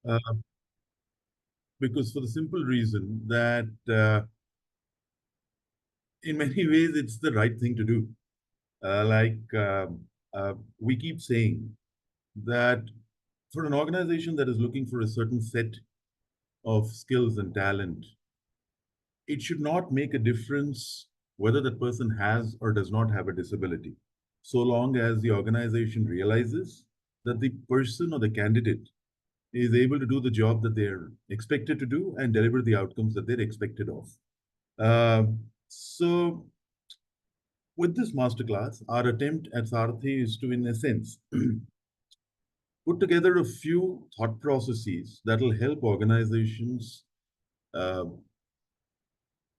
Uh, because for the simple reason that in many ways it's the right thing to do. We keep saying that for an organization that is looking for a certain set of skills and talent, it should not make a difference whether that person has or does not have a disability, so long as the organization realizes that the person or the candidate is able to do the job that they're expected to do and deliver the outcomes that they're expected of. So, with this masterclass, our attempt at Sarthi is to, in a sense, put together a few thought processes that will help organizations uh,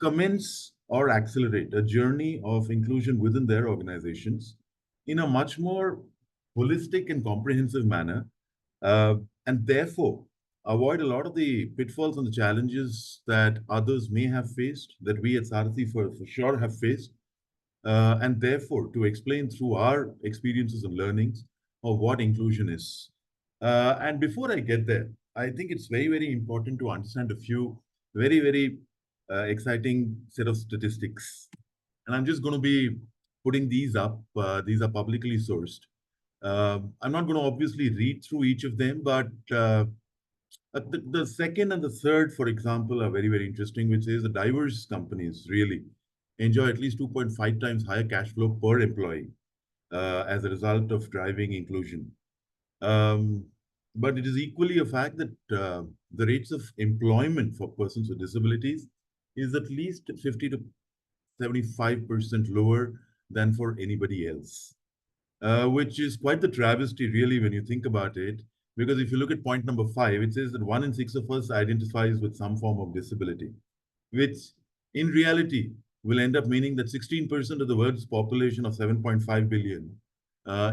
commence or accelerate a journey of inclusion within their organizations in a much more holistic and comprehensive manner, uh, and therefore avoid a lot of the pitfalls and the challenges that others may have faced, that we at Sarthi for sure have faced, and therefore to explain through our experiences and learnings of what inclusion is. And before I get there, I think it's very, very important to understand a few very, very exciting set of statistics. And I'm just going to be putting these up. These are publicly sourced. I'm not going to obviously read through each of them, but the second and the third, for example, are very, very interesting, which is the diverse companies really enjoy at least 2.5 times higher cash flow per employee as a result of driving inclusion. Um, but it is equally a fact that the rates of employment for persons with disabilities is at least 50 to 75% lower than for anybody else, which is quite the travesty, really, when you think about it. Because if you look at point number five, it says that 1 in 6 of us identifies with some form of disability, which in reality will end up meaning that 16% of the world's population of 7.5 billion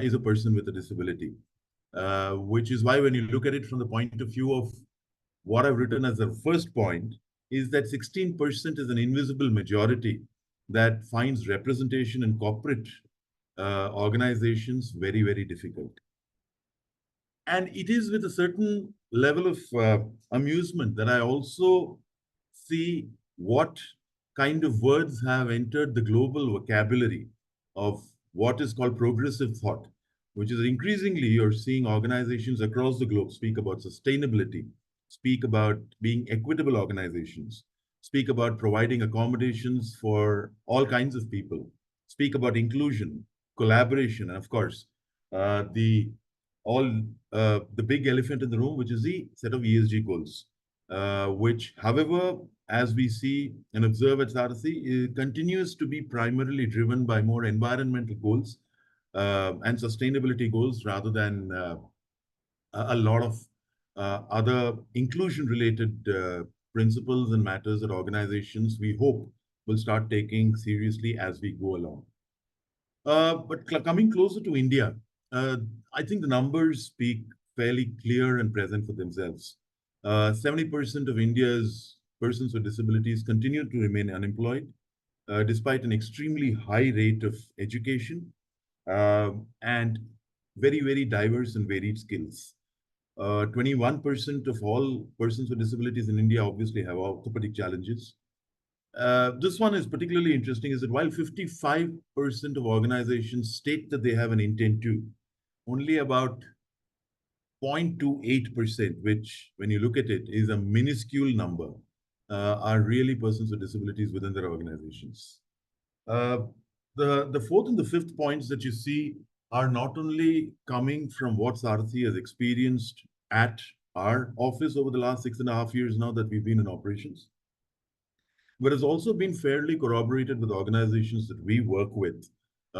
is a person with a disability. Which is why, when you look at it from the point of view of what I've written as the first point, is that 16% is an invisible majority that finds representation in corporate organizations very, very difficult. And it is with a certain level of amusement that I also see what kind of words have entered the global vocabulary of what is called progressive thought, which is increasingly you're seeing organizations across the globe speak about sustainability, speak about being equitable organizations, speak about providing accommodations for all kinds of people, speak about inclusion, collaboration, and of course, the all the big elephant in the room, which is the set of ESG goals, which, however, as we see and observe at Sarasi, continues to be primarily driven by more environmental goals and sustainability goals rather than a lot of other inclusion-related principles and matters that organizations, we hope, will start taking seriously as we go along. But coming closer to India, uh, I think the numbers speak fairly clear and present for themselves. 70% of India's persons with disabilities continue to remain unemployed, despite an extremely high rate of education and very, very diverse and varied skills. 21% of all persons with disabilities in India obviously have orthopedic challenges. This one is particularly interesting is that while 55% of organizations state that they have an intent to, only about 0.28%, which when you look at it is a minuscule number, are really persons with disabilities within their organizations. Uh, the fourth and the fifth points that you see are not only coming from what Sarathi has experienced at our office over the last 6.5 years now that we've been in operations, but has also been fairly corroborated with organizations that we work with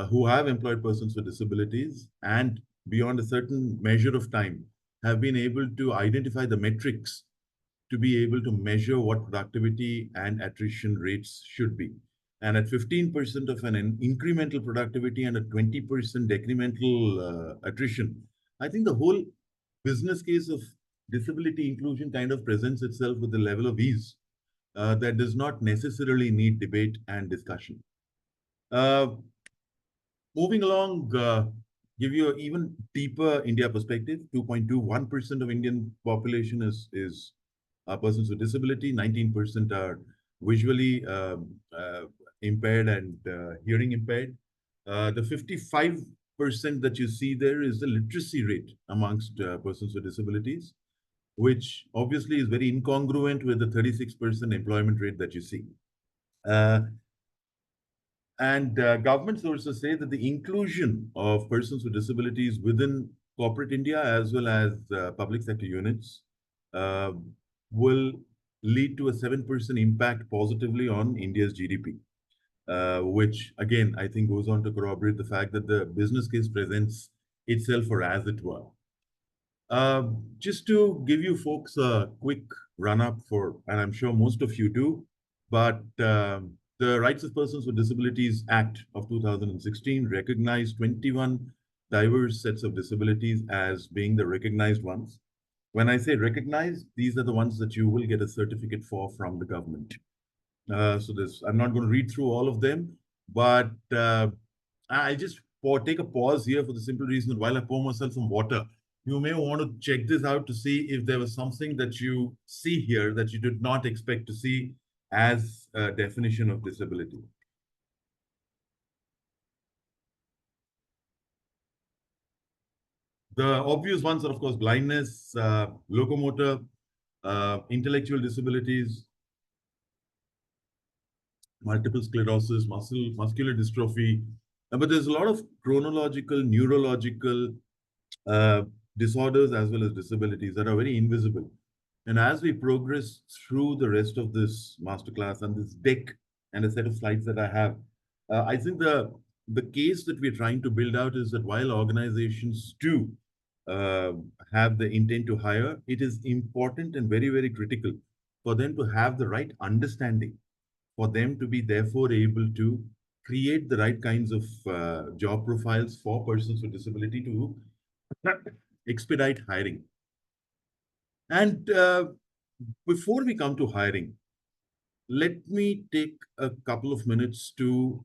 who have employed persons with disabilities and beyond a certain measure of time have been able to identify the metrics to be able to measure what productivity and attrition rates should be. And at 15% of an incremental productivity and a 20% decremental attrition, I think the whole business case of disability inclusion kind of presents itself with a level of ease that does not necessarily need debate and discussion. Uh, Moving along, give you an even deeper India perspective. 2.21% of Indian population is persons with disability. 19% are visually impaired and hearing impaired. The 55% that you see there is the literacy rate amongst persons with disabilities, which obviously is very incongruent with the 36% employment rate that you see. Uh, and government sources say that the inclusion of persons with disabilities within corporate India as well as public sector units uh, will lead to a 7% impact positively on India's GDP, which again, I think goes on to corroborate the fact that the business case presents itself for as it were. Just to give you folks a quick run up for, and I'm sure most of you do, but the Rights of Persons with Disabilities Act of 2016 recognized 21 diverse sets of disabilities as being the recognized ones. When I say recognized, these are the ones that you will get a certificate for from the government. So this, I'm not going to read through all of them, but I just take a pause here for the simple reason that while I pour myself some water, you may want to check this out to see if there was something that you see here that you did not expect to see as a definition of disability. The obvious ones are, of course, blindness, locomotor, intellectual disabilities, multiple sclerosis, muscular dystrophy. But there's a lot of chronological, neurological uh, disorders as well as disabilities that are very invisible. And as we progress through the rest of this masterclass and this deck and a set of slides that I have, I think the case that we're trying to build out is that while organizations do uh, have the intent to hire, it is important and very, very critical for them to have the right understanding, for them to be therefore able to create the right kinds of job profiles for persons with disability to expedite hiring. And before we come to hiring, let me take a couple of minutes to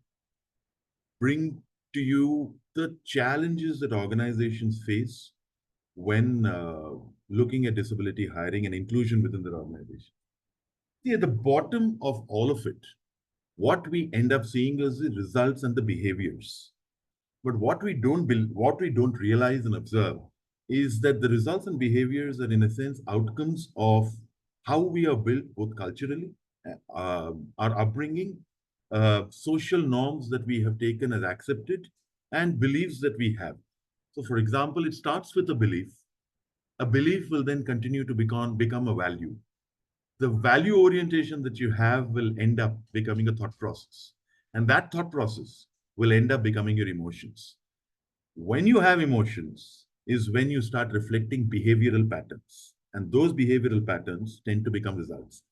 bring to you the challenges that organizations face when looking at disability hiring and inclusion within their organization. See, at the bottom of all of it, what we end up seeing is the results and the behaviors. But what we don't realize and observe is that the results and behaviors are, in a sense, outcomes of how we are built both culturally, our upbringing, social norms that we have taken as accepted, and beliefs that we have. So, for example, it starts with a belief. A belief will then continue to become a value. The value orientation that you have will end up becoming a thought process. And that thought process will end up becoming your emotions. When you have emotions is when you start reflecting behavioral patterns. And those behavioral patterns tend to become results.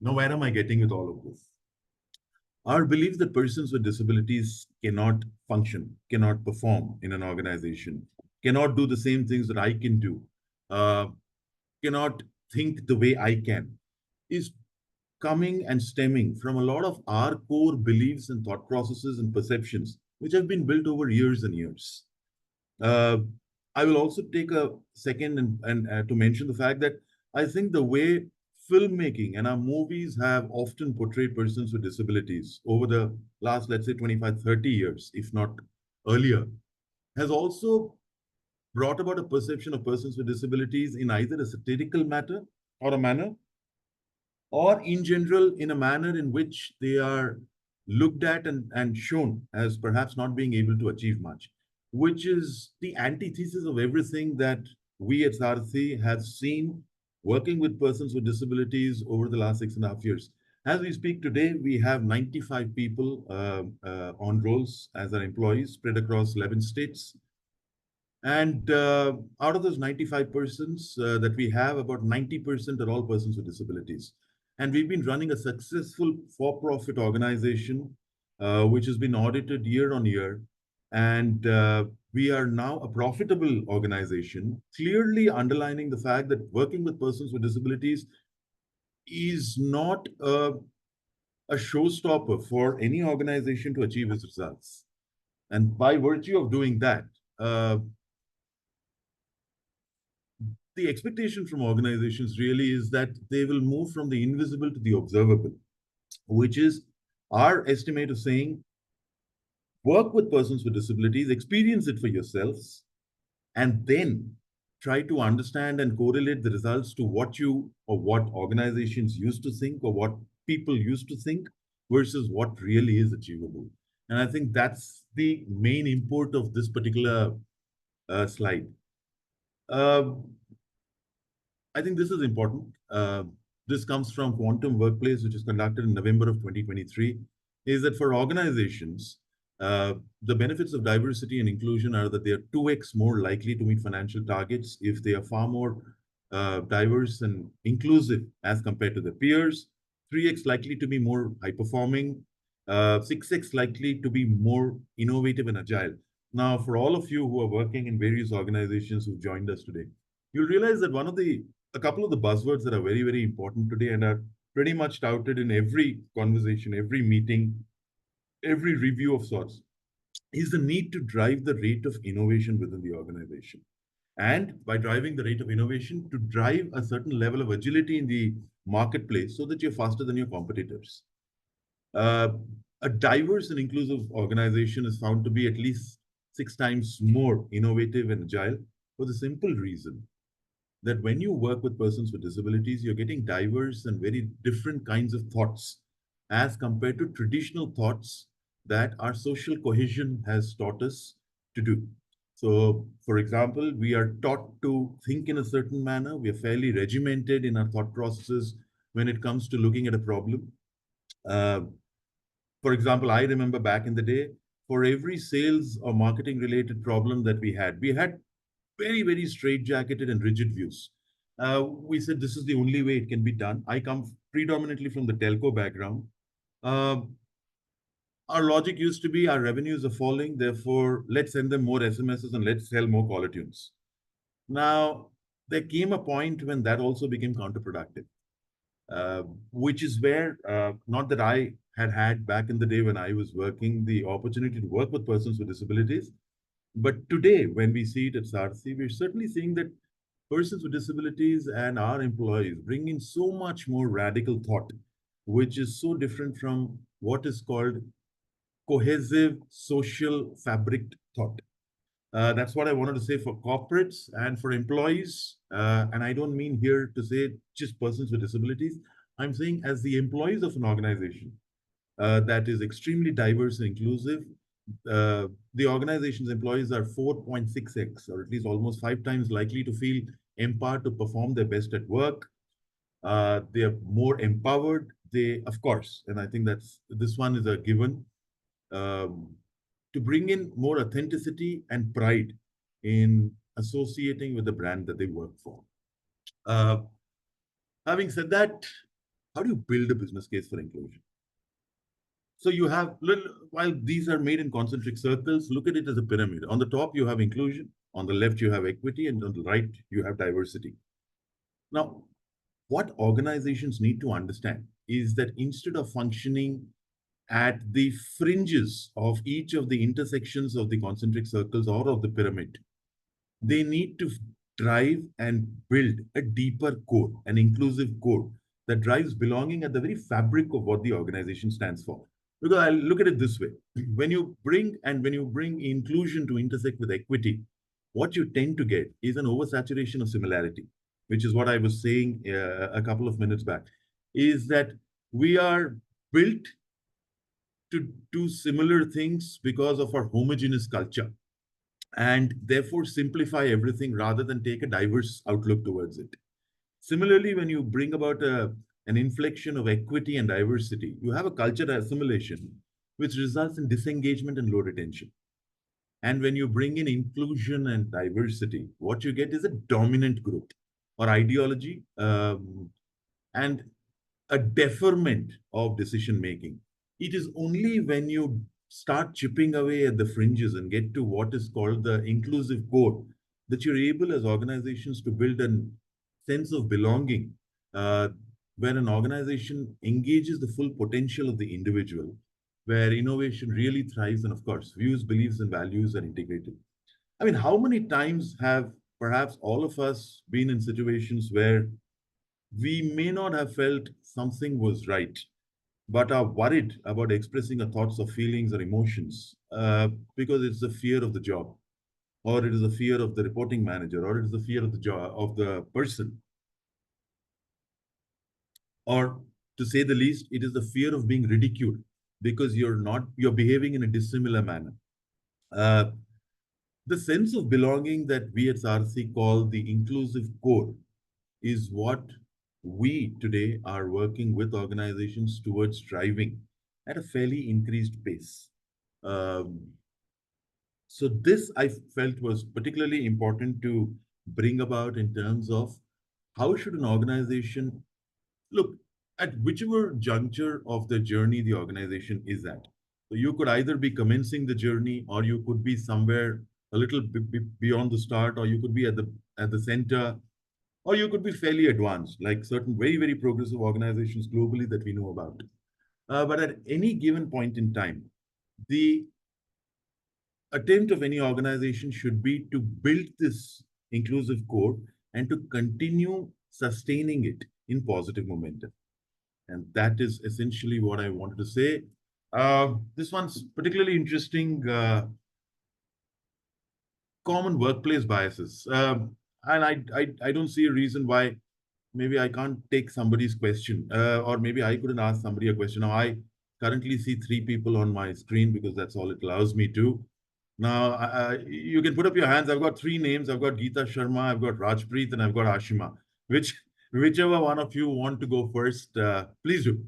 Now, where am I getting with all of this? Our belief that persons with disabilities cannot function, cannot perform in an organization, cannot do the same things that I can do, uh, cannot think the way I can, is coming and stemming from a lot of our core beliefs and thought processes and perceptions, which have been built over years and years. Uh, I will also take a second and to mention the fact that I think the way filmmaking and our movies have often portrayed persons with disabilities over the last, let's say, 25, 30 years, if not earlier, has also brought about a perception of persons with disabilities in either a satirical matter or a manner, or in general in a manner in which they are looked at and shown as perhaps not being able to achieve much, which is the antithesis of everything that we at Sarthi have seen working with persons with disabilities over the last 6.5 years. As we speak today, we have 95 people on rolls as our employees spread across 11 states. And out of those 95 persons that we have, about 90% are all persons with disabilities. And we've been running a successful for-profit organization, which has been audited year on year. And we are now a profitable organization, clearly underlining the fact that working with persons with disabilities is not a showstopper for any organization to achieve its results. And by virtue of doing that, the expectation from organizations really is that they will move from the invisible to the observable, which is our estimate of saying work with persons with disabilities, experience it for yourselves, and then try to understand and correlate the results to what you or what organizations used to think or what people used to think versus what really is achievable. And I think that's the main import of this particular slide. Uh, I think this is important. This comes from Quantum Workplace, which is conducted in November of 2023, is that for organizations, the benefits of diversity and inclusion are that they are 2x more likely to meet financial targets if they are far more diverse and inclusive as compared to their peers, 3x likely to be more high performing, 6x likely to be more innovative and agile. Now, for all of you who are working in various organizations who've joined us today, you'll realize that a couple of the buzzwords that are very, very important today and are pretty much touted in every conversation, every meeting, every review of sorts is the need to drive the rate of innovation within the organization. And by driving the rate of innovation, to drive a certain level of agility in the marketplace so that you're faster than your competitors. Uh, a diverse and inclusive organization is found to be at least 6 times more innovative and agile for the simple reason that when you work with persons with disabilities, you're getting diverse and very different kinds of thoughts as compared to traditional thoughts that our social cohesion has taught us to do. So, for example, we are taught to think in a certain manner. We are fairly regimented in our thought processes when it comes to looking at a problem. Uh, for example, I remember back in the day, for every sales or marketing related problem that we had very, very straitjacketed and rigid views. We said this is the only way it can be done. I come predominantly from the telco background. Uh, our logic used to be our revenues are falling, therefore, let's send them more SMSs and let's sell more caller tunes. Now, there came a point when that also became counterproductive, uh, which is where, not that I had back in the day when I was working, the opportunity to work with persons with disabilities, but today, when we see it at SARSI, we're certainly seeing that persons with disabilities and our employees bring in so much more radical thought, which is so different from what is called cohesive social fabric thought. That's what I wanted to say for corporates and for employees. And I don't mean here to say just persons with disabilities. I'm saying as the employees of an organization that is extremely diverse and inclusive, the organization's employees are 4.6x, or at least almost 5 times likely to feel empowered to perform their best at work. They are more empowered. They, of course, and I think that's this one is a given, um, to bring in more authenticity and pride in associating with the brand that they work for. Uh, Having said that, how do you build a business case for inclusion? So you have, while these are made in concentric circles, look at it as a pyramid. On the top, you have inclusion. On the left, you have equity. And on the right, you have diversity. Now, what organizations need to understand is that instead of functioning at the fringes of each of the intersections of the concentric circles or of the pyramid, they need to drive and build a deeper core, an inclusive core that drives belonging at the very fabric of what the organization stands for. Because I look at it this way: when you bring inclusion to intersect with equity, what you tend to get is an oversaturation of similarity, which is what I was saying a couple of minutes back. Is that we are built to do similar things because of our homogeneous culture and therefore simplify everything rather than take a diverse outlook towards it. Similarly, when you bring about an inflection of equity and diversity, you have a culture assimilation, which results in disengagement and low retention. And when you bring in inclusion and diversity, what you get is a dominant group or ideology, and a deferment of decision making. It is only when you start chipping away at the fringes and get to what is called the inclusive core that you're able as organizations to build a sense of belonging, uh, where an organization engages the full potential of the individual, where innovation really thrives, and of course, views, beliefs, and values are integrated. I mean, how many times have perhaps all of us been in situations where we may not have felt something was right, but are worried about expressing our thoughts or feelings or emotions because it's the fear of the job, or it is the fear of the reporting manager, or it is the fear of the job of the person, or to say the least, it is the fear of being ridiculed because you're behaving in a dissimilar manner. Uh, the sense of belonging that we at SARSI call the inclusive core is what we today are working with organizations towards driving at a fairly increased pace. Um, so this I felt was particularly important to bring about in terms of how should an organization look at whichever juncture of the journey the organization is at. So you could either be commencing the journey, or you could be somewhere a little beyond the start, or you could be at the center, or you could be fairly advanced, like certain very, very progressive organizations globally that we know about. But at any given point in time, the attempt of any organization should be to build this inclusive core and to continue sustaining it in positive momentum. And that is essentially what I wanted to say. This one's particularly interesting. Common workplace biases. And I don't see a reason why maybe I can't take somebody's question, or maybe I couldn't ask somebody a question. Now, I currently see three people on my screen because that's all it allows me to. Now, you can put up your hands. I've got three names. I've got Geeta Sharma, I've got Rajpreet, and I've got Ashima. Whichever one of you want to go first, please do.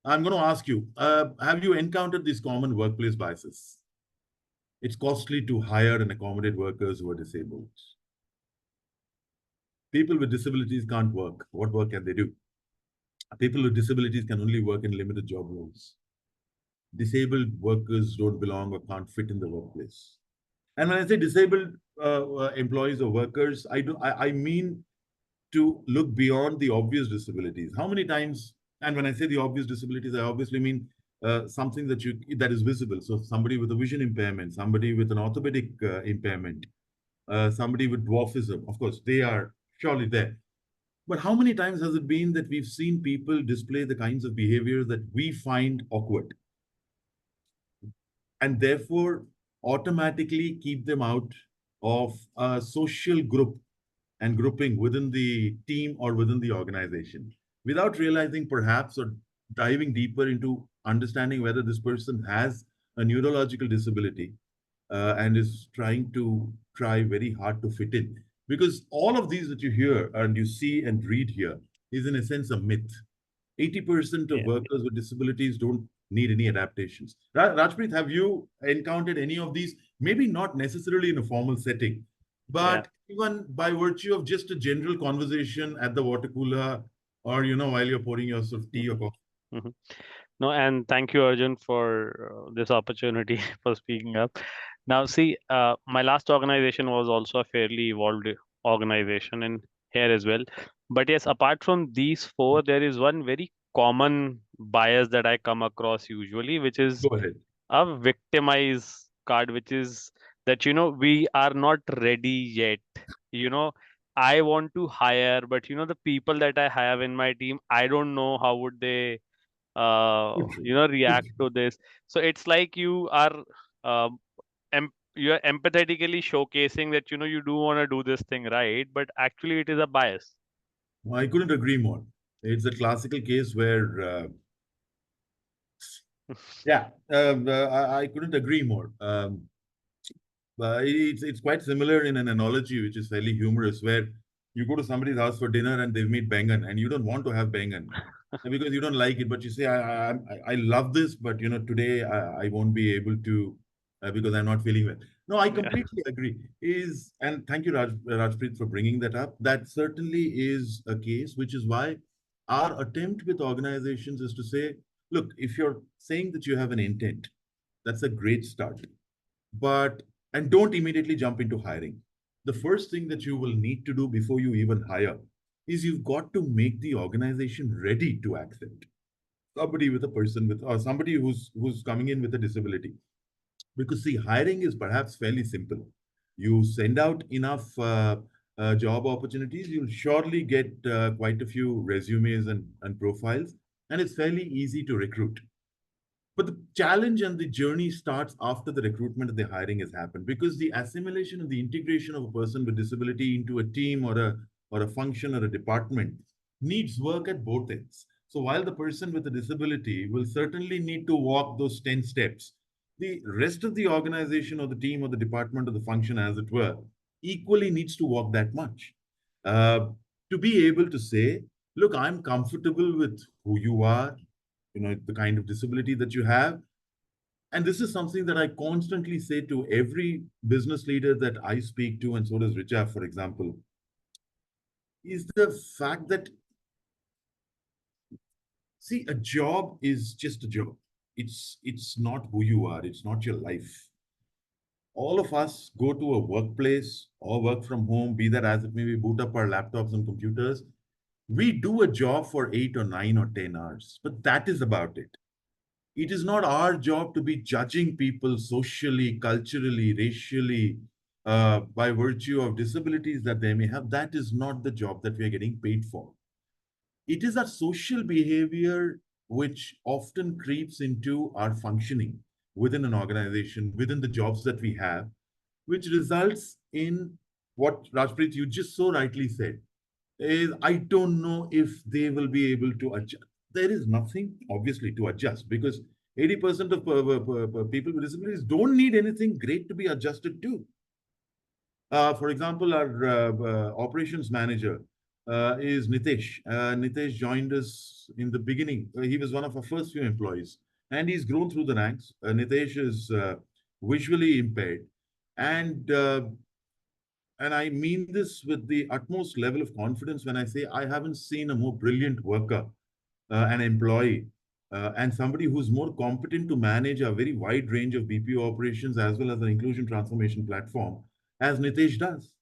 I'm going to ask you, have you encountered these common workplace biases? It's costly to hire and accommodate workers who are disabled. People with disabilities can't work. What work can they do? People with disabilities can only work in limited job roles. Disabled workers don't belong or can't fit in the workplace. And when I say disabled employees or workers, I mean to look beyond the obvious disabilities. How many times, and when I say the obvious disabilities, I obviously mean something that is visible. So somebody with a vision impairment, somebody with an orthopedic impairment, somebody with dwarfism, of course, they are surely there. But how many times has it been that we've seen people display the kinds of behavior that we find awkward, and therefore automatically keep them out of a social group and grouping within the team or within the organization without realizing perhaps or diving deeper into understanding whether this person has a neurological disability and is try very hard to fit in, because all of these that you hear and you see and read here is in a sense a myth. 80% of Yeah, workers with disabilities don't need any adaptations. Rajpreet, have you encountered any of these? Maybe not necessarily in a formal setting, yeah. but even by virtue of just a general conversation at the water cooler, or while you're pouring your sort of tea or Mhm, coffee. mhm. No, and thank you, Arjun, for this opportunity for speaking up. Now, see, my last organization was also a fairly evolved organization in here as well. But yes, apart from these four, there is one very common bias that I come across usually, which is Go ahead. a victimize card, which is that, we are not ready yet. You know, I want to hire, but the people that I have in my team, I don't know how would they Good true. Good react true. to this. So it's like you are you're empathetically showcasing that you do want to do this thing right, but actually it is a bias. I couldn't agree more. It's a classical case where, yeah, I couldn't agree more. It's quite similar in an analogy which is fairly humorous, where you go to somebody's house for dinner and they've made bangan and you don't want to have bangan because you don't like it, but you say I love this, but today I won't be able to because I'm not feeling well. No, I Yeah, completely agree. And thank you, Rajpreet, for bringing that up. That certainly is a case, which is why our attempt with organizations is to say, look, if you're saying that you have an intent, that's a great start, but and don't immediately jump into hiring. The first thing that you will need to do before you even hire is you've got to make the organization ready to accept somebody with a person with or somebody who's coming in with a disability. Because see, hiring is perhaps fairly simple. You send out enough job opportunities, you'll surely get quite a few resumes and profiles, and it's fairly easy to recruit. But the challenge and the journey starts after the recruitment and the hiring has happened, because the assimilation and the integration of a person with disability into a team or a function or a department needs work at both ends. So while the person with a disability will certainly need to walk those 10 steps, the rest of the organization or the team or the department or the function, as it were, equally needs to walk that much. Uh, to be able to say, look, I'm comfortable with who you are, the kind of disability that you have. And this is something that I constantly say to every business leader that I speak to, and so does Richa, for example, is the fact that, see, a job is just a job. It's not who you are, it's not your life. All of us go to a workplace or work from home, be that as it may be, boot up our laptops and computers. We do a job for 8 or 9 or 10 hours, but that is about it. It is not our job to be judging people socially, culturally, racially, by virtue of disabilities that they may have. That is not the job that we are getting paid for. It is our social behavior which often creeps into our functioning within an organization, within the jobs that we have, which results in what Rajpreet, you just so rightly said, is I don't know if they will be able to adjust. There is nothing obviously to adjust, because 80% of people with disabilities don't need anything great to be adjusted to. For example, our operations manager is Nitesh. Nitesh joined us in the beginning. He was one of our first few employees, and he's grown through the ranks. Nitesh is visually impaired, and uh, and I mean this with the utmost level of confidence when I say I haven't seen a more brilliant worker, an employee, and somebody who's more competent to manage a very wide range of BPO operations as well as an inclusion transformation platform as Nitesh does.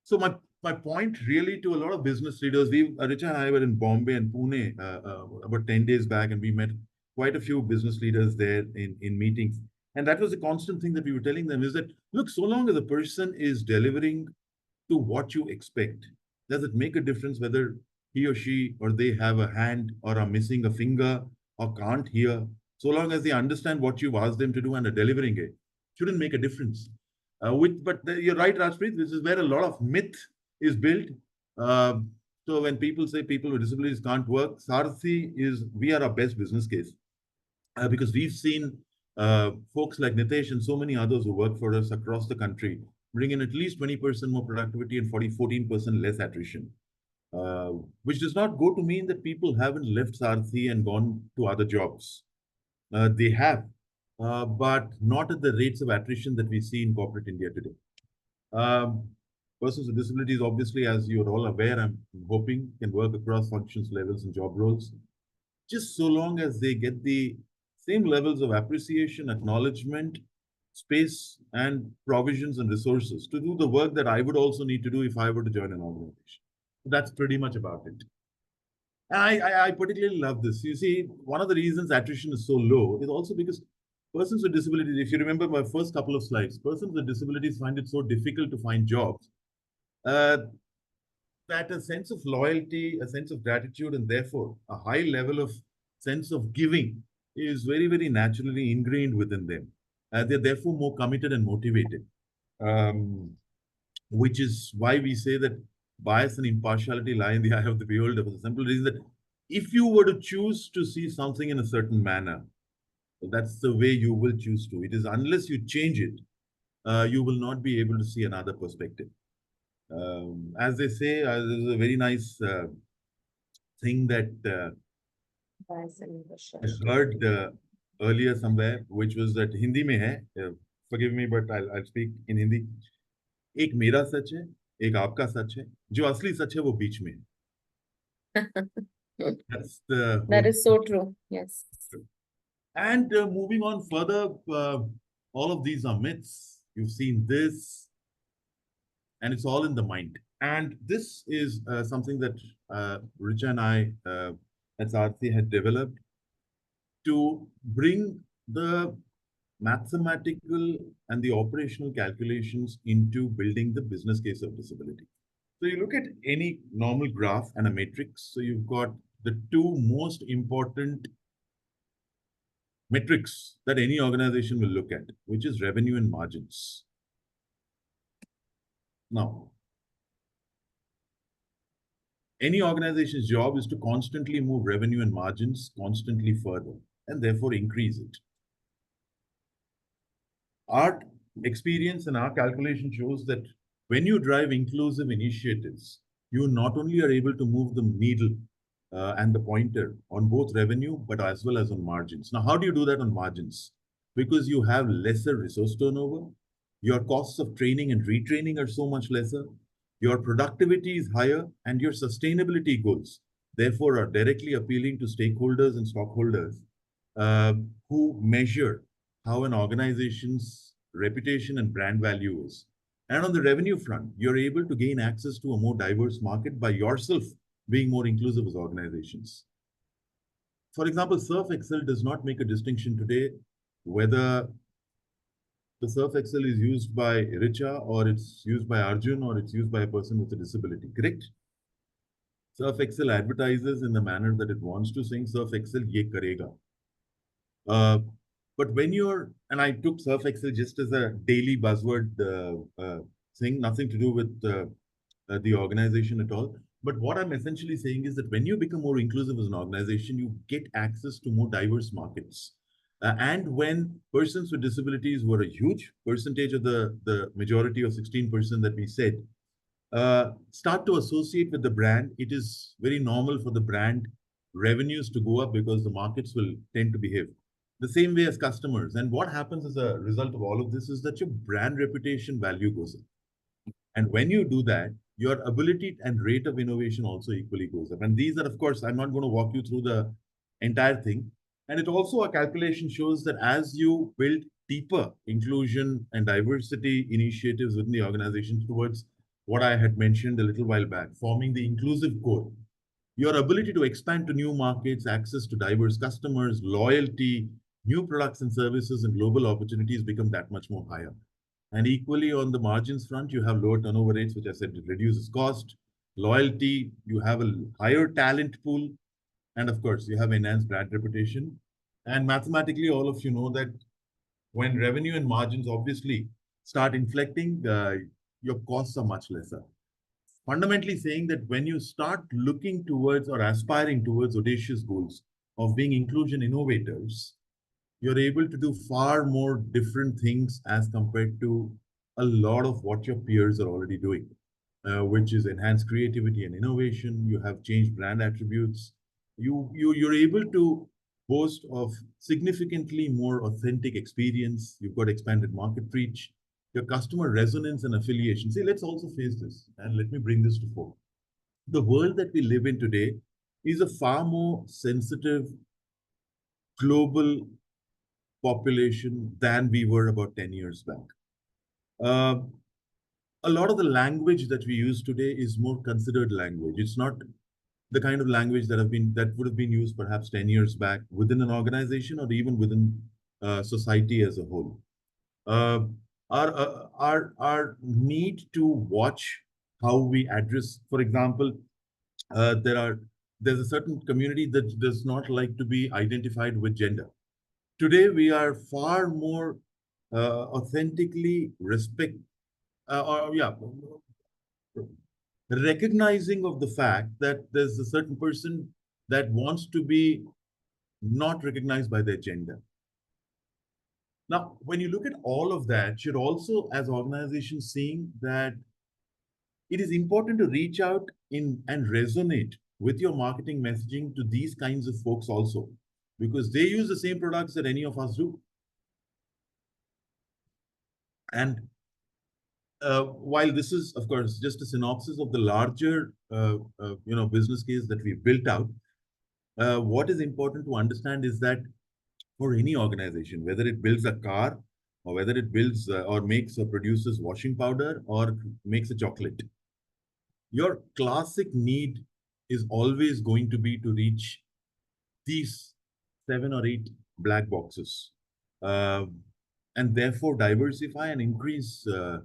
So my point really to a lot of business leaders, Richa and I were in Bombay and Pune about 10 days back, and we met quite a few business leaders there in meetings. And that was a constant thing that we were telling them is that, look, so long as a person is delivering to what you expect, does it make a difference whether he or she or they have a hand or are missing a finger or can't hear? So long as they understand what you've asked them to do and are delivering it, shouldn't make a difference. You're right, Rajpreet. This is where a lot of myth is built. Uh, so when people say people with disabilities can't work, Sarthi is we are our best business case because we've seen folks like Nitesh and so many others who work for us across the country bring in at least 20% more productivity and 14% less attrition. Uh, which does not go to mean that people haven't left Sarthi and gone to other jobs. They have, but not at the rates of attrition that we see in corporate India today. Um, Persons with disabilities, obviously, as you're all aware, I'm hoping can work across functions, levels, and job roles, just so long as they get the same levels of appreciation, acknowledgement, space, and provisions and resources to do the work that I would also need to do if I were to join an organization. That's pretty much about it. And I particularly love this. You see, one of the reasons attrition is so low is also because persons with disabilities, if you remember my first couple of slides, persons with disabilities find it so difficult to find jobs uh, that a sense of loyalty, a sense of gratitude, and therefore a high level of sense of giving is very, very naturally ingrained within them. They're therefore more committed and motivated. Um, which is why we say that bias and impartiality lie in the eye of the beholder for the simple reason that if you were to choose to see something in a certain manner, that's the way you will choose to. It is unless you change it, you will not be able to see another perspective. As they say, there's a very nice thing that I heard earlier somewhere, which was that Hindi mein hai, forgive me, but I'll speak in Hindi. एक मेरा सच है, एक आपका सच है, जो असली सच है वो बीच में है. That's the That whole. is so true. Yes. And moving on further, all of these are myths. You've seen this, and it's all in the mind. And this is something that Richa and I at Sarthi had developed to bring the mathematical and the operational calculations into building the business case of disability. So you look at any normal graph and a matrix. So you've got the two most important metrics that any organization will look at, which is revenue and margins. Now, any organization's job is to constantly move revenue and margins constantly further and therefore increase it. Our experience and our calculation shows that when you drive inclusive initiatives, you not only are able to move the needle and the pointer on both revenue, but as well as on margins. Now, how do you do that on margins? Because you have lesser resource turnover, your costs of training and retraining are so much lesser, your productivity is higher, and your sustainability goals, therefore, are directly appealing to stakeholders and stockholders who measure how an organization's reputation and brand value is. And on the revenue front, you're able to gain access to a more diverse market by yourself being more inclusive as organizations. For example, Surf Excel does not make a distinction today whether the Surf Excel is used by Richa or it's used by Arjun or it's used by a person with a disability, correct? Surf Excel advertises in the manner that it wants to, saying Surf Excel ye karega. Uh, but when you're, and I took Surf Excel just as a daily buzzword thing, nothing to do with the organization at all. But what I'm essentially saying is that when you become more inclusive as an organization, you get access to more diverse markets. And when persons with disabilities were a huge percentage of the majority of 16% that we said, start to associate with the brand, it is very normal for the brand revenues to go up because the markets will tend to behave the same way as customers. And what happens as a result of all of this is that your brand reputation value goes up. And when you do that, your ability and rate of innovation also equally goes up. And these are, of course, I'm not going to walk you through the entire thing. And it also, a calculation shows that as you build deeper inclusion and diversity initiatives within the organization towards what I had mentioned a little while back, forming the inclusive core, your ability to expand to new markets, access to diverse customers, loyalty, new products and services, and global opportunities become that much more higher. And equally on the margins front, you have lower turnover rates, which I said it reduces cost. Loyalty, you have a higher talent pool. And of course, you have enhanced brand reputation. And mathematically, all of you know that when revenue and margins obviously start inflecting, your costs are much lesser. Fundamentally saying that when you start looking towards or aspiring towards audacious goals of being inclusion innovators, you're able to do far more different things as compared to a lot of what your peers are already doing, which is enhanced creativity and innovation. You have changed brand attributes. You're able to boast of significantly more authentic experience. You've got expanded market reach, your customer resonance and affiliation. See, let's also face this, and let me bring this to fore. The world that we live in today is a far more sensitive global population than we were about 10 years back. Uh, a lot of the language that we use today is more considered language. It's not the kind of language that would have been used perhaps 10 years back within an organization or even within society as a whole. Uh, our need to watch how we address, for example, there's a certain community that does not like to be identified with gender. Today, we are far more authentically recognizing of the fact that there's a certain person that wants to be not recognized by their gender. Now, when you look at all of that, you're also, as organizations, seeing that it is important to reach out in and resonate with your marketing messaging to these kinds of folks also, because they use the same products that any of us do. And while this is, of course, just a synopsis of the larger, business case that we built out, what is important to understand is that for any organization, whether it builds a car or whether it builds or makes or produces washing powder or makes a chocolate, your classic need is always going to be to reach these 7 or 8 black boxes. Uh, and therefore diversify and increase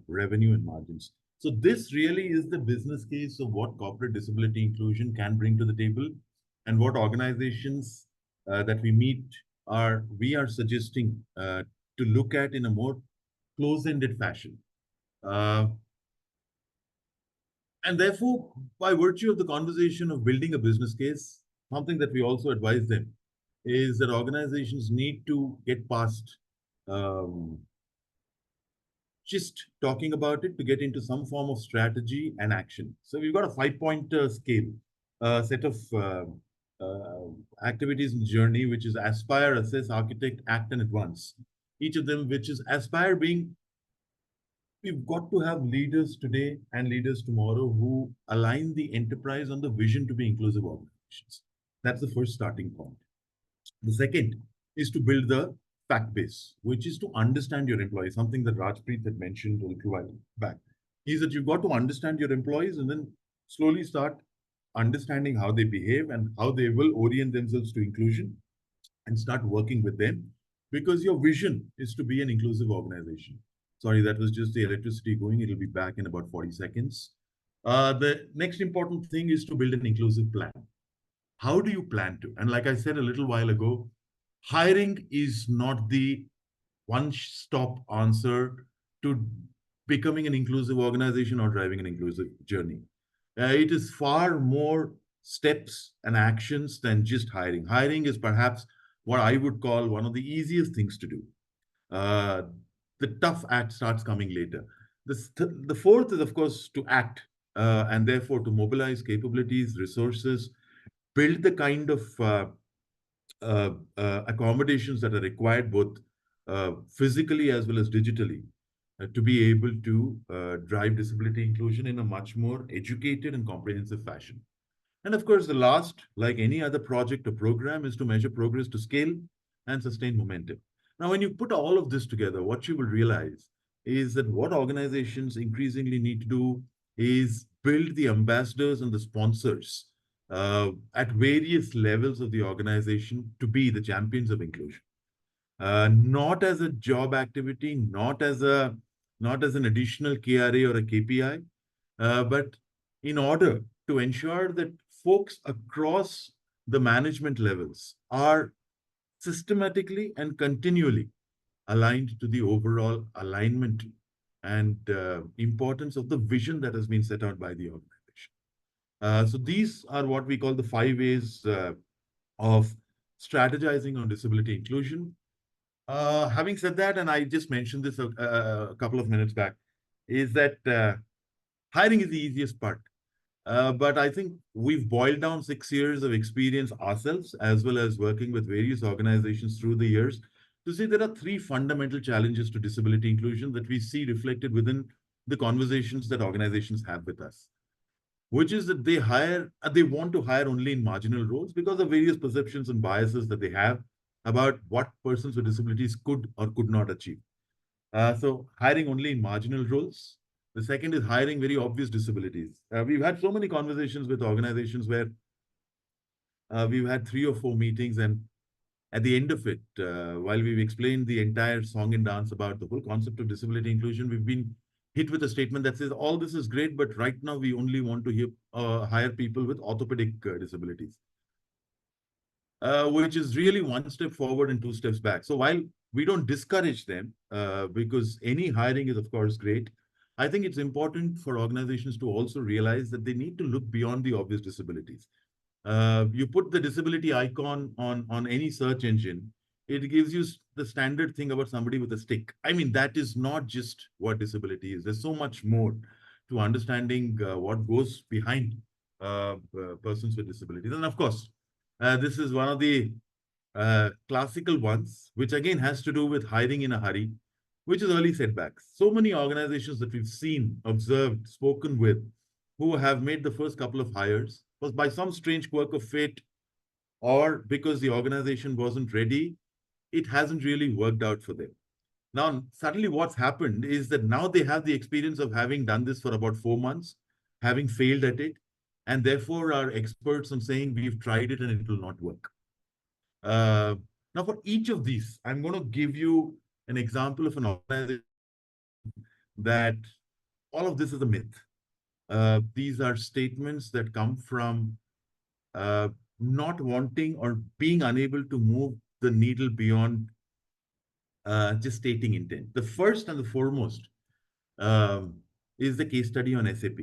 revenue and margins. So this really is the business case of what corporate disability inclusion can bring to the table, and what organizations that we meet we are suggesting to look at in a more close-ended fashion. Uh, and therefore, by virtue of the conversation of building a business case, something that we also advise them is that organizations need to get past um, just talking about it to get into some form of strategy and action. So we've got a 5 point scale, set of uh, activities in the journey, which is aspire, assess, architect, act, and advance. Each of them, which is aspire being we've got to have leaders today and leaders tomorrow who align the enterprise on the vision to be inclusive organizations. That's the first starting point. The second is to build the fact base, which is to understand your employees, something that Rajpreet had mentioned a little while back. Is that you've got to understand your employees and then slowly start understanding how they behave and how they will orient themselves to inclusion and start working with them, because your vision is to be an inclusive organization. Sorry, that was just the electricity going. It'll be back in about 40 seconds. The next important thing is to build an inclusive plan. How do you plan to? And like I said a little while ago, hiring is not the one stop answer to becoming an inclusive organization or driving an inclusive journey. It is far more steps and actions than just hiring. Hiring is perhaps what I would call one of the easiest things to do. Uh, the tough act starts coming later. The fourth is, of course, to act, and therefore to mobilize capabilities, resources, build the kind of accommodations that are required both physically as well as digitally to be able to drive disability inclusion in a much more educated and comprehensive fashion. And of course, the last, like any other project or program, is to measure progress to scale and sustain momentum. Now, when you put all of this together, what you will realize is that what organizations increasingly need to do is build the ambassadors and the sponsors at various levels of the organization to be the champions of inclusion. Not as a job activity, not as an additional KRA or a KPI, but in order to ensure that folks across the management levels are systematically and continually aligned to the overall alignment and importance of the vision that has been set out by the organization. So these are what we call the 5 ways of strategizing on disability inclusion. Having said that, and I just mentioned this a couple of minutes back, is that hiring is the easiest part. But I think we've boiled down 6 years of experience ourselves, as well as working with various organizations through the years, to see there are three fundamental challenges to disability inclusion that we see reflected within the conversations that organizations have with us, which is that they want to hire only in marginal roles because of various perceptions and biases that they have about what persons with disabilities could or could not achieve. So hiring only in marginal roles. The second is hiring very obvious disabilities. We've had so many conversations with organizations where we've had 3 or 4 meetings, and at the end of it, while we've explained the entire song and dance about the whole concept of disability inclusion, we've been hit with a statement that says all this is great, but right now we only want to hire people with orthopedic disabilities, which is really one step forward and 2 steps back. So while we don't discourage them, because any hiring is, of course, great, I think it's important for organizations to also realize that they need to look beyond the obvious disabilities. You put the disability icon on any search engine, it gives you the standard thing about somebody with a stick. I mean, that is not just what disability is. There's so much more to understanding what goes behind persons with disabilities. And of course, this is one of the classical ones, which again has to do with hiring in a hurry, which is early setbacks. So many organizations that we've seen, observed, spoken with, who have made the first couple of hires was by some strange quirk of fate or because the organization wasn't ready, it hasn't really worked out for them. Now, suddenly what's happened is that now they have the experience of having done this for about 4 months, having failed at it, and therefore are experts on saying we've tried it and it will not work. Uh, Now, for each of these, I'm going to give you an example of an organization that all of this is a myth. These are statements that come from uh, not wanting or being unable to move the needle beyond just stating intent. The first and the foremost um, is the case study on SAP.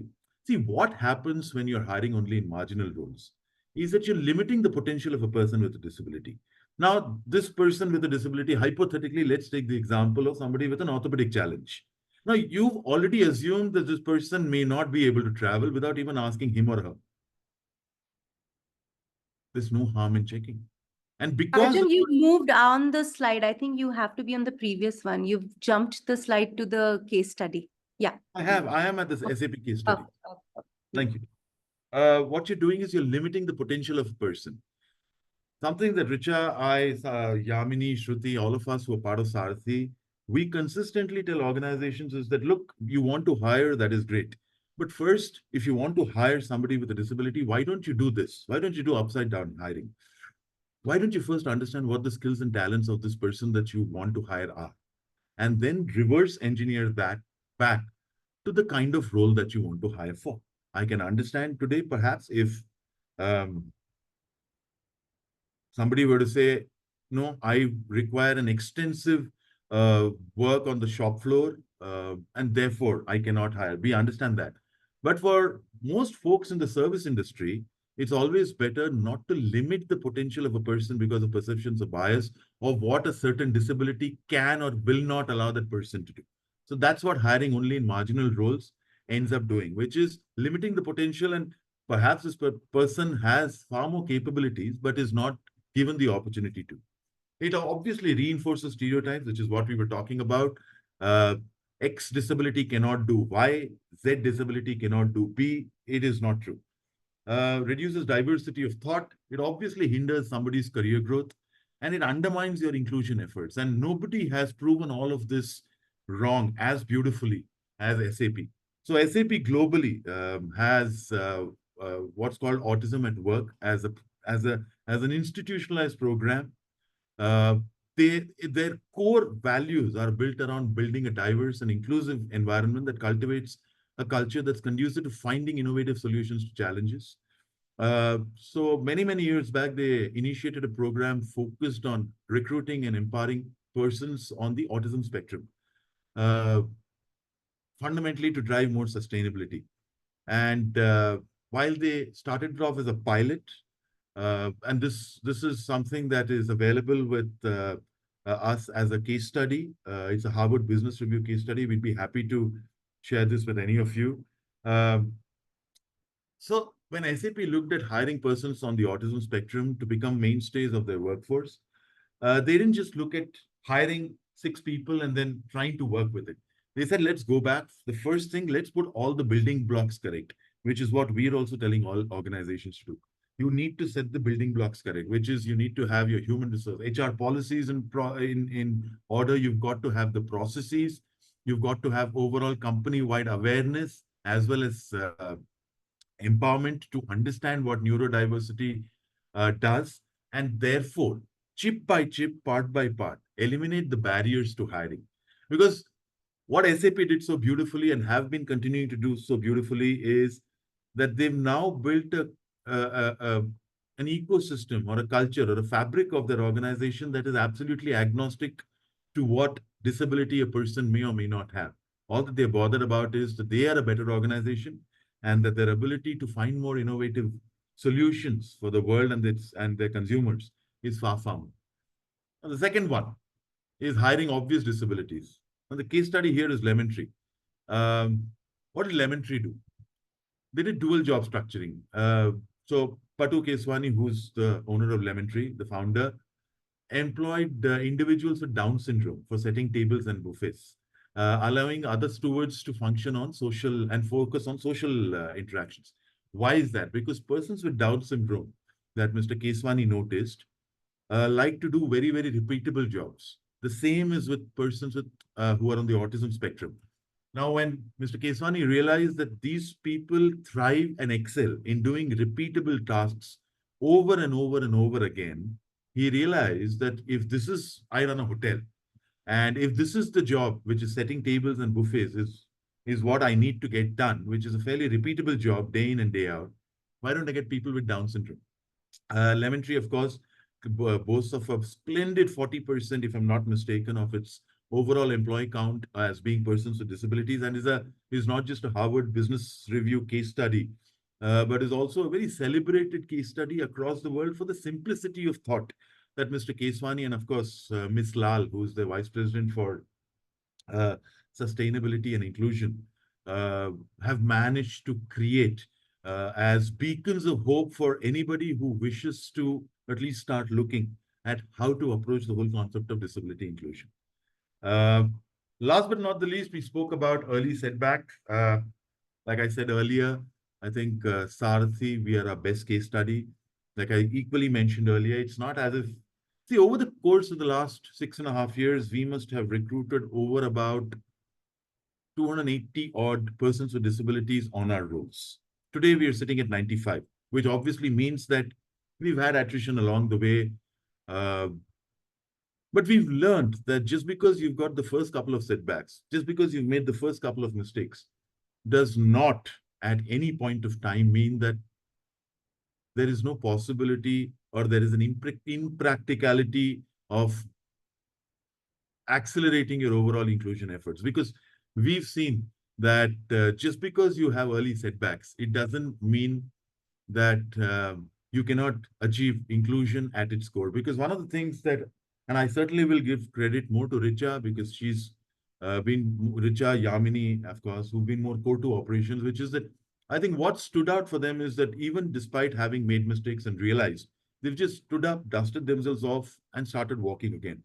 See, what happens when you're hiring only in marginal roles is that you're limiting the potential of a person with a disability. Now, this person with a disability, hypothetically, let's take the example of somebody with an orthopedic challenge. Now, you've already assumed that this person may not be able to travel without even asking him or her. There's no harm in checking. And because the Arjun, you moved on the slide. I think you have to be on the previous one. You've jumped the slide to the case study. Yeah. I am at this SAP case Oh, study. oh, oh, yeah. Thank you. What you're doing is you're limiting the potential of a person. Something that Richa, I, Yamini, Shruti, all of us who are part of Sarathi, we consistently tell organizations is that, look, you want to hire, that is great. But first, if you want to hire somebody with a disability, why don't you do this? Why don't you do upside down hiring? Why don't you first understand what the skills and talents of this person that you want to hire are? And then reverse engineer that back to the kind of role that you want to hire for. I can understand today, perhaps, if um, somebody were to say, no, I require an extensive work on the shop floor, and therefore I cannot hire. We understand that. But for most folks in the service industry, it's always better not to limit the potential of a person because of perceptions of bias of what a certain disability can or will not allow that person to do. So that's what hiring only in marginal roles ends up doing, which is limiting the potential. And perhaps this person has far more capabilities, but is not given the opportunity to. It obviously reinforces stereotypes, which is what we were talking about. Uh, X disability cannot do Y, Z disability cannot do B. It is not true. Reduces diversity of thought. It obviously hinders somebody's career growth and it undermines your inclusion efforts. And nobody has proven all of this wrong as beautifully as SAP. So SAP globally has what's called autism at work as an institutionalized program. uh, their core values are built around building a diverse and inclusive environment that cultivates a culture that's conducive to finding innovative solutions to challenges. So many years back, they initiated a program focused on recruiting and empowering persons on the autism spectrum, uh, fundamentally to drive more sustainability. And while they started off as a pilot, and this is something that is available with us as a case study. It's a Harvard Business Review case study. We'd be happy to share this with any of you. Um, so when SAP looked at hiring persons on the autism spectrum to become mainstays of their workforce, they didn't just look at hiring six people and then trying to work with it. They said, let's go back. The first thing, let's put all the building blocks correct, which is what we're also telling all organizations to do. You need to set the building blocks correct, which is you need to have your human resource, HR policies in order. You've got to have the processes. You've got to have overall company-wide awareness as well as empowerment to understand what neurodiversity does, and therefore, chip by chip, part by part, eliminate the barriers to hiring. Because what SAP did so beautifully and have been continuing to do so beautifully is that they've now built an ecosystem or a culture or a fabric of their organization that is absolutely agnostic to what disability a person may or may not have. All that they're bothered about is that they are a better organization and that their ability to find more innovative solutions for the world and their consumers is far more. And the second one is hiring obvious disabilities. And the case study here is Lemon Tree. Um, what did Lemon Tree do? They did dual job structuring. So Patu Keswani, who's the owner of Lemon Tree, the founder, employed individuals with Down syndrome for setting tables and buffets, allowing other stewards to function on social and focus on social interactions. Why is that? Because persons with Down syndrome that Mr. Keswani noticed like to do very repeatable jobs. The same is with persons with who are on the autism spectrum. Now, when Mr. Keswani realized that these people thrive and excel in doing repeatable tasks over and over and over again, he realized that if this is, I run a hotel, And if this is the job, which is setting tables and buffets, is what I need to get done, which is a fairly repeatable job day in and day out, why don't I get people with Down syndrome? Lemon Tree, of course, boasts of a splendid 40%, if I'm not mistaken, of its overall employee count as being persons with disabilities, and is not just a Harvard Business Review case study, but is also a very celebrated case study across the world for the simplicity of thought that Mr. Keswani and, of course, Ms. Lal, who's the Vice President for uh, Sustainability and Inclusion, uh, have managed to create as beacons of hope for anybody who wishes to at least start looking at how to approach the whole concept of disability inclusion. Uh, Last but not the least, we spoke about early setback. Like I said earlier, I think Sarathi, we are our best case study. Like I equally mentioned earlier, it's not as if, see, over the course of the last 6.5 years, we must have recruited over about 280 odd persons with disabilities on our rolls. Today, we are sitting at 95, which obviously means that we've had attrition along the way. Uh, but we've learned that just because you've got the first couple of setbacks, just because you've made the first couple of mistakes, does not at any point of time mean that there is no possibility or there is an impracticality of accelerating your overall inclusion efforts. Because we've seen that just because you have early setbacks, it doesn't mean that you cannot achieve inclusion at its core. Because one of the things that, and I certainly will give credit more to Richa because she's been Richa, Yamini, of course, who've been more core to operations, which is that I think what stood out for them is that even despite having made mistakes and realized, they've just stood up, dusted themselves off, and started walking again,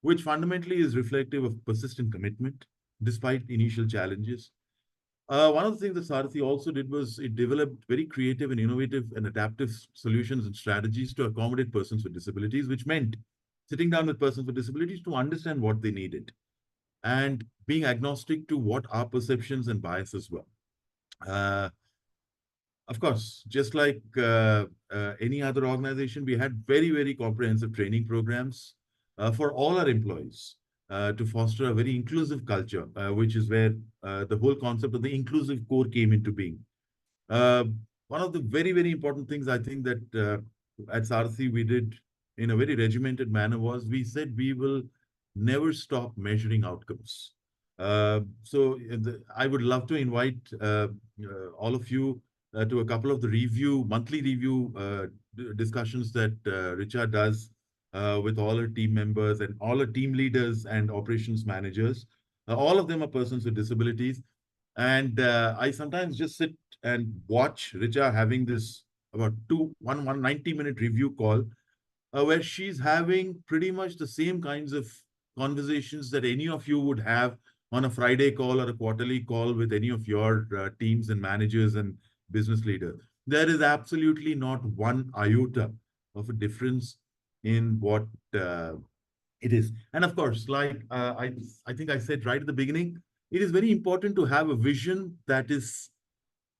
which fundamentally is reflective of persistent commitment despite initial challenges. One of the things that Sarathi also did was it developed very creative and innovative and adaptive solutions and strategies to accommodate persons with disabilities, which meant sitting down with persons with disabilities to understand what they needed and being agnostic to what our perceptions and biases were. Uh, of course, just like any other organization, we had very, very comprehensive training programs for all our employees to foster a very inclusive culture, which is where the whole concept of the inclusive core came into being. Uh, One of the very, very important things I think that at Sarthi we did in a very regimented manner was we said we will never stop measuring outcomes. I would love to invite all of you to a couple of the monthly review discussions that Richard does with all our team members and all our team leaders and operations managers. All of them are persons with disabilities. And I sometimes just sit and watch Richa having this about 90-minute review call where she's having pretty much the same kinds of conversations that any of you would have on a Friday call or a quarterly call with any of your teams and managers and business leaders. There is absolutely not one iota of a difference in what it is. And of course, like I think I said right at the beginning, it is very important to have a vision that is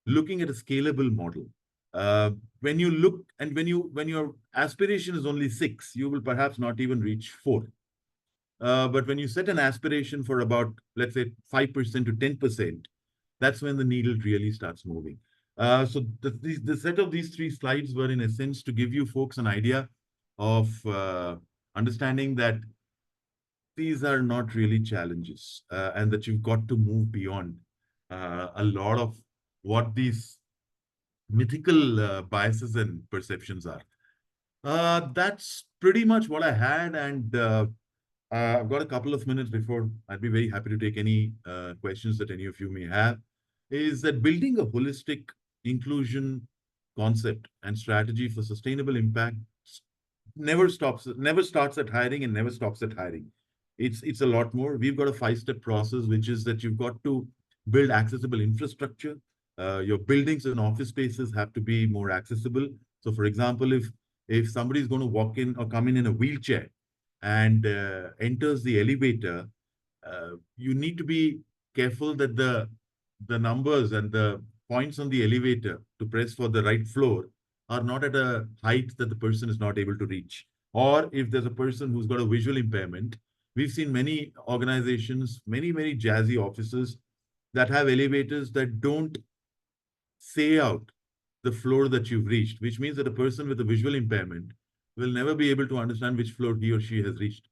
looking at a scalable model. Uh, when you look and when your aspiration is only 6, you will perhaps not even reach 4. But when you set an aspiration for about, let's say, 5% to 10%, that's when the needle really starts moving. The set of these 3 slides were in a sense to give you folks an idea of understanding that these are not really challenges and that you've got to move beyond a lot of what these mythical biases and perceptions are. That's pretty much what I had, and I've got a couple of minutes before I'd be very happy to take any questions that any of you may have. Is that building a holistic inclusion concept and strategy for sustainable impact never starts at hiring and never stops at hiring. It's a lot more. We've got a 5-step process, which is that you've got to build accessible infrastructure. Your buildings and office spaces have to be more accessible. So, for example, if somebody's going to walk in or come in a wheelchair and enters the elevator, you need to be careful that the numbers and the points on the elevator to press for the right floor are not at a height that the person is not able to reach. Or if there's a person who's got a visual impairment, We've seen many organizations, many jazzy offices that have elevators that don't say out the floor that you've reached, which means that a person with a visual impairment will never be able to understand which floor he or she has reached.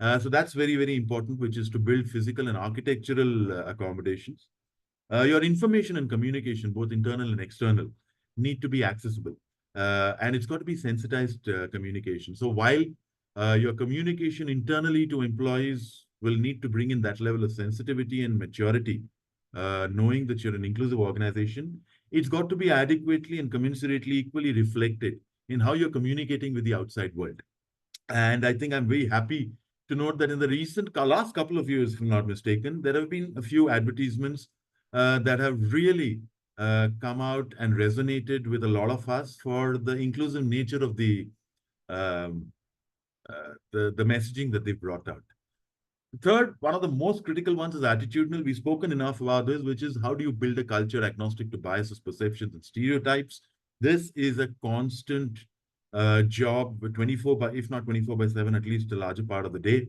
So that's very important, which is to build physical and architectural accommodations. Your information and communication, both internal and external, need to be accessible. And it's got to be sensitized communication. So while your communication internally to employees will need to bring in that level of sensitivity and maturity, knowing that you're an inclusive organization, it's got to be adequately and commensurately equally reflected in how you're communicating with the outside world. And I think I'm very happy to note that in the last couple of years, if I'm not mistaken, there have been a few advertisements that have really come out and resonated with a lot of us for the inclusive nature of um, the messaging that they've brought out. Third, one of the most critical ones is attitudinal. We've spoken enough about this, which is how do you build a culture agnostic to biases, perceptions, and stereotypes? This is a constant job, 24 by, if not 24 by 7, at least a larger part of the day.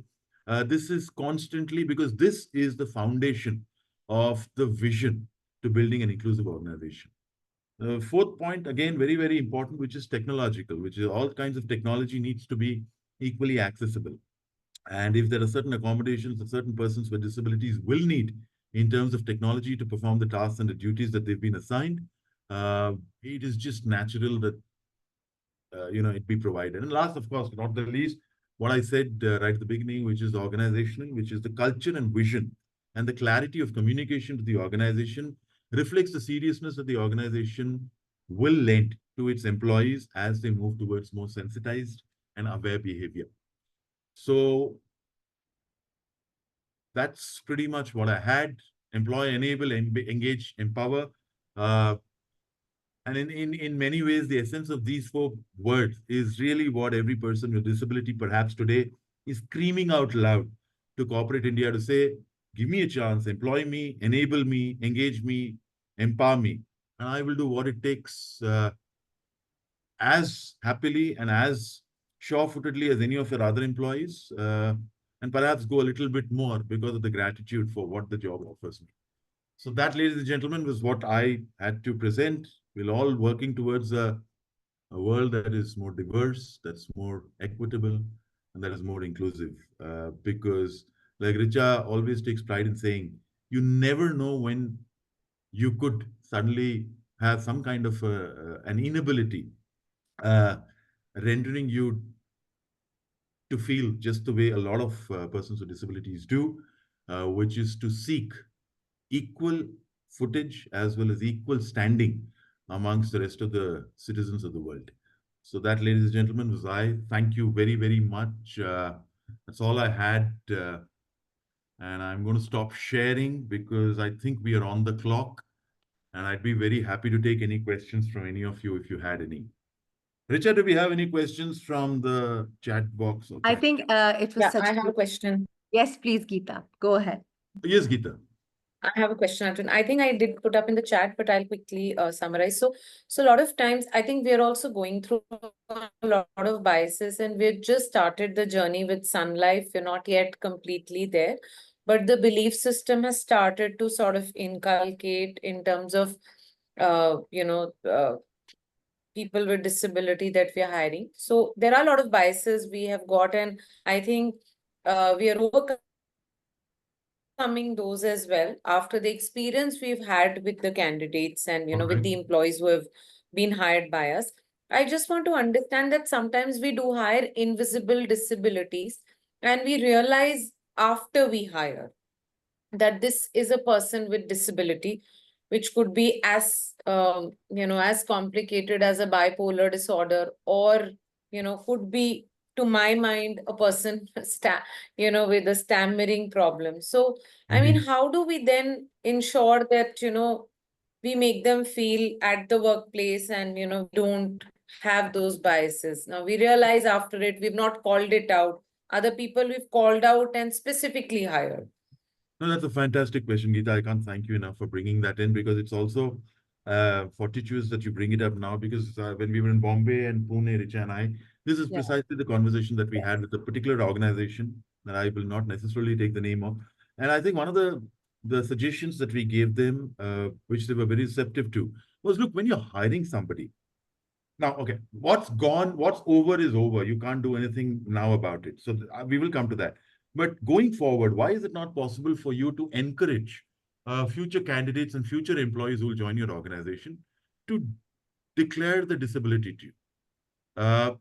This is constantly because this is the foundation of the vision to building an inclusive organization. Fourth point, again, very important, which is technological, which is all kinds of technology needs to be equally accessible. And if there are certain accommodations that certain persons with disabilities will need in terms of technology to perform the tasks and the duties that they've been assigned, it is just natural that it be provided. And last, of course, not the least, what I said right at the beginning, which is organizational, which is the culture and vision and the clarity of communication to the organization reflects the seriousness that the organization will lend to its employees as they move towards more sensitized and aware behavior. So that's pretty much what I had. Employ, enable, engage, empower. Uh, and in many ways, the essence of these four words is really what every person with disability, perhaps today, is screaming out loud to corporate India to say, give me a chance, employ me, enable me, engage me, empower me. And I will do what it takes as happily and as sure-footedly as any of your other employees, and perhaps go a little bit more because of the gratitude for what the job offers me. So that, ladies and gentlemen, was what I had to present. We're all working towards a world that is more diverse, that's more equitable, and that is more inclusive. Because, like Richa always takes pride in saying, you never know when you could suddenly have some kind of an inability uh, rendering you to feel just the way a lot of persons with disabilities do, which is to seek equal footage as well as equal standing amongst the rest of the citizens of the world. So that, ladies and gentlemen, was I. Thank you very much. That's all I had. And I'm going to stop sharing because I think we are on the clock. And I'd be very happy to take any questions from any of you if you had any. Richard, do we have any questions from the chat box? I think it was Yeah, such I a have a good. question. Yes, please, Geeta, go ahead. Yes, Geeta. I have a question, Arjun. I think I did put up in the chat, but I'll quickly summarize. So a lot of times, I think we're also going through a lot of biases, and we've just started the journey with Sun Life. We're not yet completely there, but the belief system has started to sort of inculcate in terms of, people with disability that we are hiring. So there are a lot of biases we have got, and I think we are overcoming those as well after the experience we've had with the candidates and with the employees who have been hired by us. I just want to understand that sometimes we do hire invisible disabilities and we realize after we hire that this is a person with disability, which could be as complicated as a bipolar disorder, or could be, to my mind, a person with a stammering problem. So I mean, how do we then ensure that we make them feel at the workplace and don't have those biases? Now we realize after it, we've not called it out. Other people we've called out and specifically hired. No, that's a fantastic question, Geeta. I can't thank you enough for bringing that in because it's also fortuitous that you bring it up now because when we were in Bombay and Pune, Richa and I, this is Yeah. precisely the conversation that we had with a particular organization that I will not necessarily take the name of. And I think one of the suggestions that we gave them, which they were very receptive to, was look, when you're hiring somebody, now, okay, what's gone, what's over is over. You can't do anything now about it. So we will come to that. But going forward, why is it not possible for you to encourage future candidates and future employees who will join your organization to declare the disability to you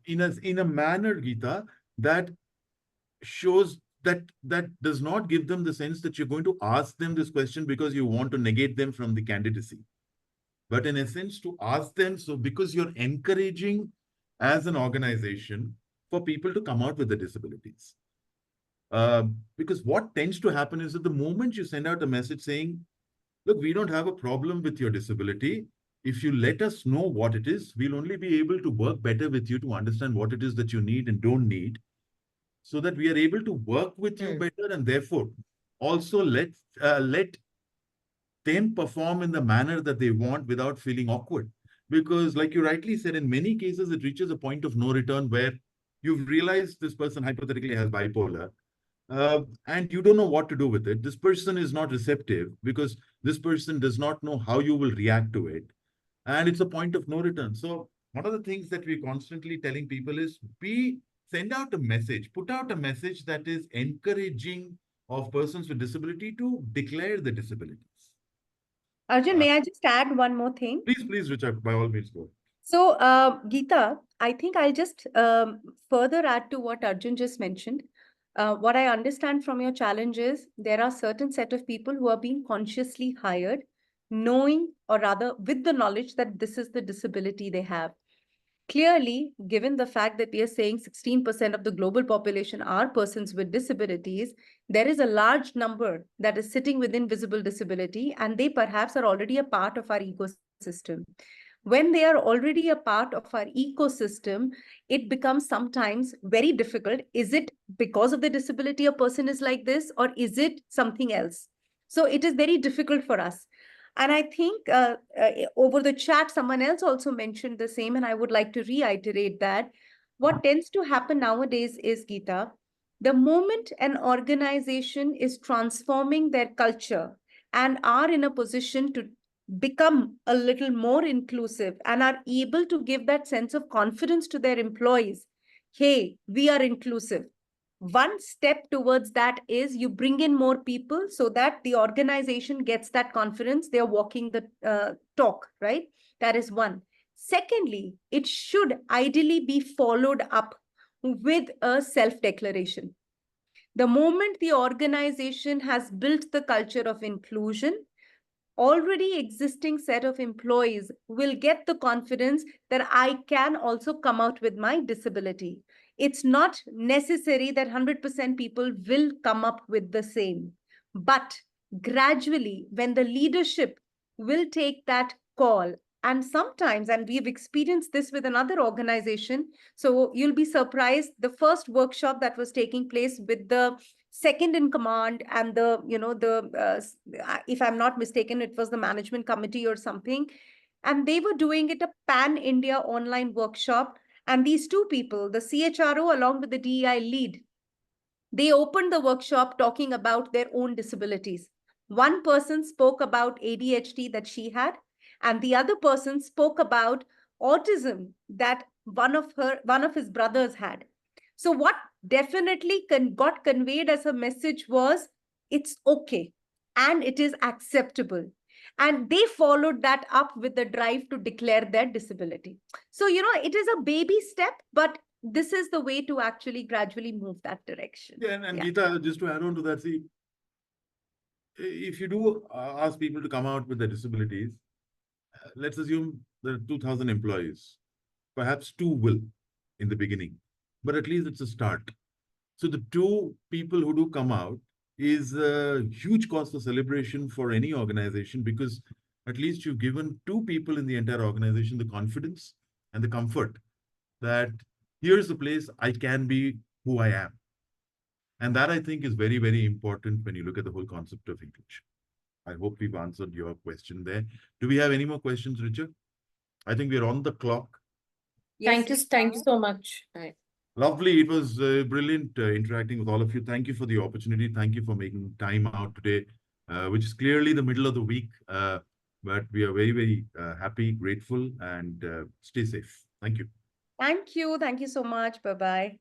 in a manner, Geeta, that shows that does not give them the sense that you're going to ask them this question because you want to negate them from the candidacy, but in essence to ask them so because you're encouraging as an organization for people to come out with the disabilities. Because what tends to happen is that the moment you send out a message saying, look, we don't have a problem with your disability. If you let us know what it is, we'll only be able to work better with you to understand what it is that you need and don't need, so that we are able to work with you better, and therefore also let them perform in the manner that they want without feeling awkward. Because, like you rightly said, in many cases, it reaches a point of no return where you've realized this person hypothetically has bipolar, and you don't know what to do with it. This person is not receptive because this person does not know how you will react to it. And it's a point of no return. So, one of the things that we're constantly telling people is send out a message, put out a message that is encouraging of persons with disability to declare the disabilities. Arjun, Uh, may I just add one more thing? please, Richard, by all means, go. So, Geeta, I think I'll just further add to what Arjun just mentioned. What I understand from your challenge is there are certain set of people who are being consciously hired, knowing or rather with the knowledge that this is the disability they have. Clearly, given the fact that we are saying 16% of the global population are persons with disabilities, there is a large number that is sitting within visible disability, and they perhaps are already a part of our ecosystem. When they are already a part of our ecosystem, it becomes sometimes very difficult. Is it because of the disability a person is like this, or is it something else? So it is very difficult for us. And I think over the chat, someone else also mentioned the same, and I would like to reiterate that what tends to happen nowadays is, Geeta, the moment an organization is transforming their culture and are in a position to become a little more inclusive and are able to give that sense of confidence to their employees, hey, we are inclusive. One step towards that is you bring in more people so that the organization gets that confidence. They're walking the talk, right? That is one. Secondly, it should ideally be followed up with a self-declaration. The moment the organization has built the culture of inclusion, already existing set of employees will get the confidence that I can also come out with my disability. It's not necessary that 100% people will come up with the same, but gradually when the leadership will take that call, and sometimes, and we've experienced this with another organization, so you'll be surprised, the first workshop that was taking place with the second in command and the if I'm not mistaken, it was the management committee or something, and they were doing it a pan India online workshop, and these two people, the CHRO along with the DEI lead, they opened the workshop talking about their own disabilities. One person spoke about ADHD that she had, and the other person spoke about autism that one of his brothers had. So what definitely got conveyed as a message was it's okay and it is acceptable. And they followed that up with the drive to declare their disability. So, it is a baby step, but this is the way to actually gradually move that direction. Yeah, and Yeah. Geeta, just to add on to that, see, if you do ask people to come out with their disabilities, let's assume there are 2,000 employees. Perhaps two will in the beginning, but at least it's a start. So the two people who do come out is a huge cause for celebration for any organization, because at least you've given two people in the entire organization the confidence and the comfort that here's the place I can be who I am. And that, I think, is very, very important when you look at the whole concept of inclusion. I hope we've answered your question there. Do we have any more questions, Richard? I think we're on the clock. Yes, Thank you so much. Right. Lovely. It was brilliant interacting with all of you. Thank you for the opportunity. Thank you for making time out today, which is clearly the middle of the week. But we are very, very happy, grateful, and stay safe. Thank you. Thank you. Thank you so much. Bye bye.